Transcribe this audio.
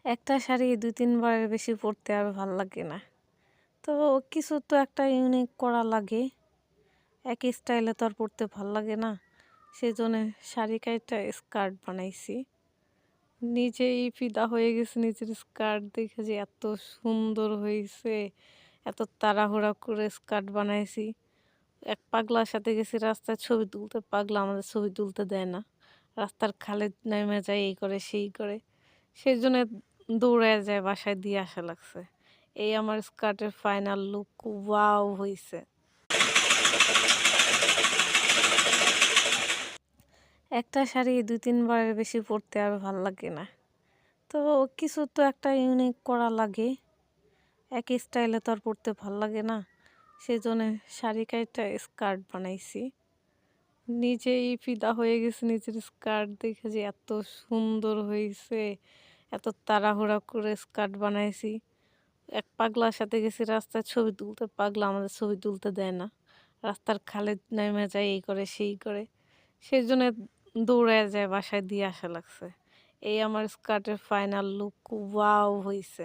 একটা শাড়ি ২-৩ বারের বেশি পরতে আর ভাল লাগে না। তো কিছু তো একটা ইউনিক করা লাগে। একই স্টাইলে তো আর পরতে ভাল লাগে না। সেজন্যে শাড়ি কাইটা স্কার্ট বানাইছি। নিজেই ফিদা হয়ে গেছি নিজের স্কার্ট দেখে যে এত সুন্দর হইছে। এত তাড়াহুড়া করে স্কার্ট বানাইছি। এক পাগলার সাথে গেছি রাস্তায় ছবি তুলতে। পাগলা আমাদের ছবি তুলতে দেয় না। রাস্তার খালে নেমে যায় এই করে সেই করে। সেজন্যে দৌড়াইয়া যায় বাসায় দিয়ে আসা লাগছে। এই আমার স্কার্টের ফাইনাল লুক ওয়াও হইছে। একটা শাড়ি ২-৩ বারের বেশি পরতে আর ভাল লাগে না। তো কিছু তো একটা ইউনিক করা লাগে। একই স্টাইলে তো আর পরতে ভাল লাগে না। সেজন্যে শাড়ি কাইটা স্কার্ট বানাইছি। নিজেই ফিদা হয়ে গেছি নিজের স্কার্ট দেখে যে এত সুন্দর হইছে। এত তাড়াহুড়া করে স্কার্ট বানাইছি। এক পাগলার সাথে গেছি রাস্তায় ছবি তুলতে। পাগলা আমাদের ছবি তুলতে দেয় না। রাস্তার খালে নেমে যায় এই করে সেই করে। সেজন্যে দৌড়াইয়া যায় বাসায় দিয়ে আসা লাগছে। এই আমার স্কার্টের ফাইনাল লুক ওয়াও হইছে।